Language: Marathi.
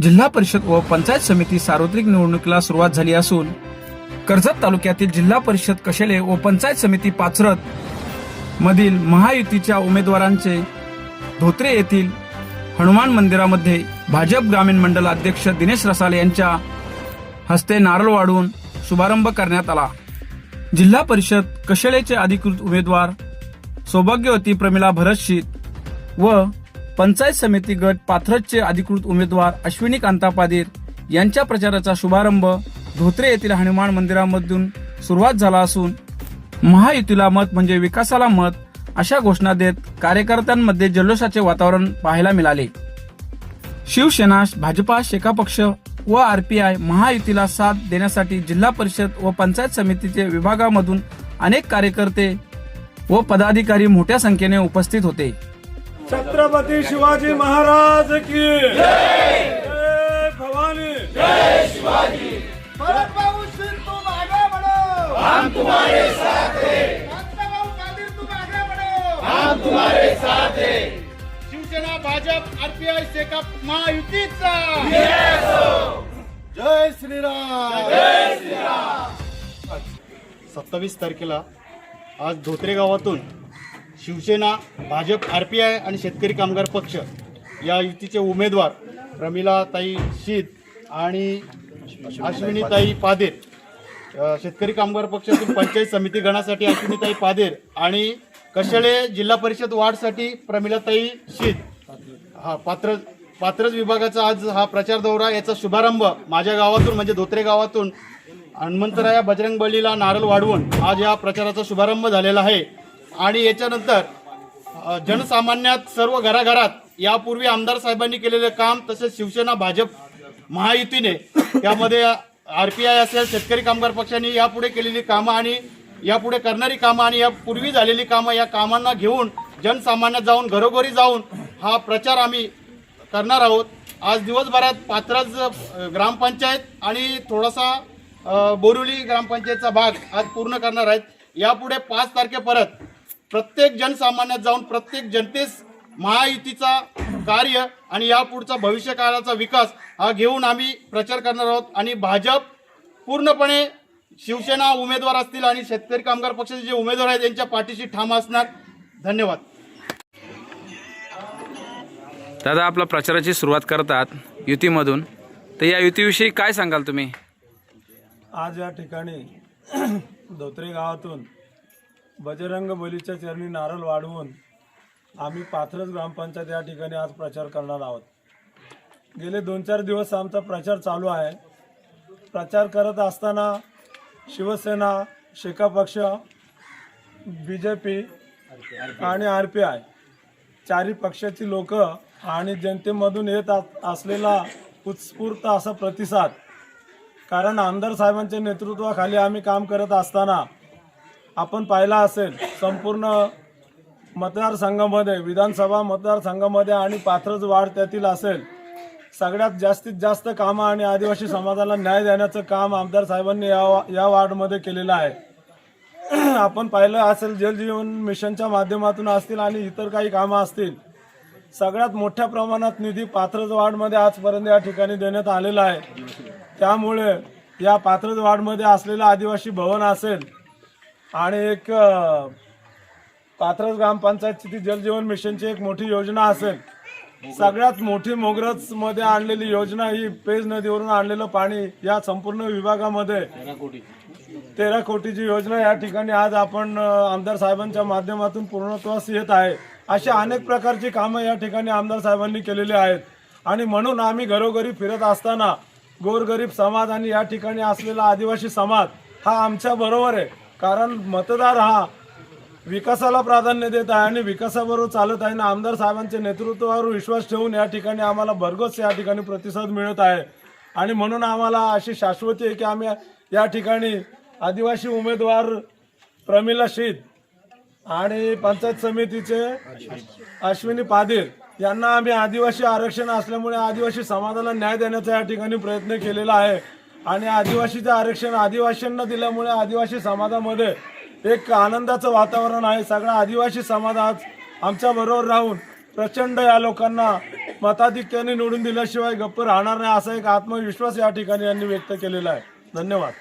जिल्हा परिषद व पंचायत समिती सार्वत्रिक निवडणुकीला सुरुवात झाली असून कर्जत तालुक्यातील जिल्हा परिषद कशेले व पंचायत समिती पाचरत मधील महायुतीच्या उमेदवारांचे धोत्रे येथील हनुमान मंदिरामध्ये भाजप ग्रामीण मंडल अध्यक्ष दिनेश रसाले यांच्या हस्ते नारळ वाढवून शुभारंभ करण्यात आला। जिल्हा परिषद कशेळेचे अधिकृत उमेदवार सौभाग्यवती प्रमिला भरतशीत व पंचायत समिती गट पाथरजचे अधिकृत उमेदवार अश्विनी कांता पादीर यांच्या प्रचाराचा शुभारंभ धोत्रे येथील हनुमान मंदिरामधून सुरुवात झाला असून महायुतीला मत म्हणजे विकासाला मत अशा घोषणा देत कार्यकर्त्यांमध्ये जल्लोषाचे वातावरण पाहायला मिळाले। शिवसेना, भाजपा, शेका पक्ष व आरपीआय महायुतीला साथ देण्यासाठी जिल्हा परिषद व पंचायत समितीचे विभागामधून अनेक कार्यकर्ते व पदाधिकारी मोठ्या संख्येने उपस्थित होते। छत्रपती शिवाजी महाराज की जय, जय भवानी, जय शिवाजी। भरत बाबू सिंह तुम आगे बढ़ो, हम तुम्हारे साथ हैं। बाबू कादिर तुम आगे बढ़ो, हम तुम्हारे साथ हैं। शिवसेना, भाजप, आरपीआय, सेका महायुतीचा जय श्रीराम, जय श्रीराम। 27 तारखेला आज धोत्रे गावातून शिवसेना, भाजप, आरपीआय आणि शेतकरी कामगार पक्ष या युतीचे उमेदवार प्रमिलाताई शीत आणि अश्विनीताई पादेर, शेतकरी कामगार पक्षातून पंचायत समिती गणासाठी अश्विनीताई पादेर आणि कशेळे जिल्हा परिषद वार्डसाठी प्रमिलाताई शीत हा पात्रज विभागाचा आज हा प्रचार दौरा याचा शुभारंभ माझ्या गावातून म्हणजे धोत्रे गावातून हनुमंतराया बजरंग बलीला नारळ वाढवून आज या प्रचाराचा शुभारंभ झालेला आहे। आणि याच्यानंतर जनसामान्यात सर्व घराघरात यापूर्वी आमदार साहेबांनी केलेले काम तसेच शिवसेना, भाजप महायुतीने त्यामध्ये आरपीआय असेल, शेतकरी कामगार पक्षाने यापुढे केलेली कामं आणि यापुढे करणारी कामं आणि यापूर्वी झालेली कामं या कामांना घेऊन जनसामान्यात जाऊन घरोघरी जाऊन हा प्रचार आम्ही करणार आहोत। आज दिवसभरात पात्रज ग्रामपंचायत आणि थोडासा बोरिवली ग्रामपंचायतचा भाग आज पूर्ण करणार आहेत। यापुढे 5 तारखेपर्यंत प्रत्येक जनसामान्यात जाऊन प्रत्येक जनतेस महायुतीचा कार्य आणि यापुढचा भविष्यकाळाचा विकास हा घेऊन आम्ही प्रचार करणार आहोत। आणि भाजप पूर्णपणे शिवसेना उमेदवार असतील आणि शेतकरी कामगार पक्षाचे जे उमेदवार आहेत त्यांच्या पाठीशी ठाम असणार। धन्यवाद। दादा, आपला प्रचाराची सुरुवात करतात युतीमधून, तर या युतीविषयी काय सांगाल तुम्ही? आज या ठिकाणी धोत्रे गावातून बजरंग बलीच्या चरणी नारळ वाढवून आम्ही पाथरज ग्रामपंचायत या ठिकाणी आज प्रचार करणार आहोत। गेले 2-4 दिवस आमचा प्रचार चालू आहे। प्रचार करत असताना शिवसेना, शेका पक्ष, बीजेपी आणि आरपीआय चारी पक्षाची लोक आणि जनतेमधून येत असलेला उत्स्फूर्त असा प्रतिसाद, कारण आमदार साहेबांच्या नेतृत्वाखाली आम्ही काम करत असताना आपण पाहिला असेल संपूर्ण मतदारसंघामध्ये, विधानसभा मतदारसंघामध्ये आणि पाथरज वार्ड त्यातील असेल, सगळ्यात जास्तीत जास्त कामं आणि आदिवासी समाजाला न्याय देण्याचं काम आमदार साहेबांनी या वार्डमध्ये केलेलं आहे। आपण पाहिलं असेल जल जीवन मिशनच्या माध्यमातून असतील आणि इतर काही कामं असतील, सगळ्यात मोठ्या प्रमाणात निधी पाथरज वार्डमध्ये आजपर्यंत या ठिकाणी देण्यात आलेला आहे। त्यामुळे या पाथरज वार्डमध्ये असलेलं आदिवासी भवन असेल आणि एक पाथरज ग्रामपंचायतची जल जीवन मिशनची एक मोठी योजना असेल, सगळ्यात मोठी मोगरजमध्ये आणलेली योजना ही पेज नदीवरून आणलेलं पाणी या संपूर्ण विभागामध्ये 13 कोटीची योजना या ठिकाणी आज आपण आमदार साहेबांच्या माध्यमातून पूर्णत्वास येत आहे। अशा अनेक प्रकारची कामं या ठिकाणी आमदार साहेबांनी केलेली आहेत आणि म्हणून आम्ही घरोघरी फिरत असताना गोरगरीब समाज आणि या ठिकाणी असलेला आदिवासी समाज हा आमच्या बरोबर आहे, कारण मतदार हा विकासाला प्राधान्य देत आहे आणि विकासाबरोबर चालत आहे ना। आमदार साहेबांच्या नेतृत्वावर विश्वास ठेवून या ठिकाणी आम्हाला भरघोस या ठिकाणी प्रतिसाद मिळत आहे आणि म्हणून आम्हाला अशी शाश्वती आहे की आम्ही या ठिकाणी आदिवासी उमेदवार प्रमिला शीत आणि पंचायत समितीचे अश्विनी पादेर यांना आम्ही आदिवासी आरक्षण असल्यामुळे आदिवासी समाजाला न्याय देण्याचा या ठिकाणी प्रयत्न केलेला आहे आणि आदिवासीचे आरक्षण आदिवासींना दिल्यामुळे आदिवासी समाजामध्ये एक आनंदाचं वातावरण आहे। सगळा आदिवासी समाज आज आमच्या बरोबर राहून प्रचंड या लोकांना मताधिक्याने निवडून दिल्याशिवाय गप्प राहणार नाही असा एक आत्मविश्वास या ठिकाणी यांनी व्यक्त केलेला आहे. धन्यवाद.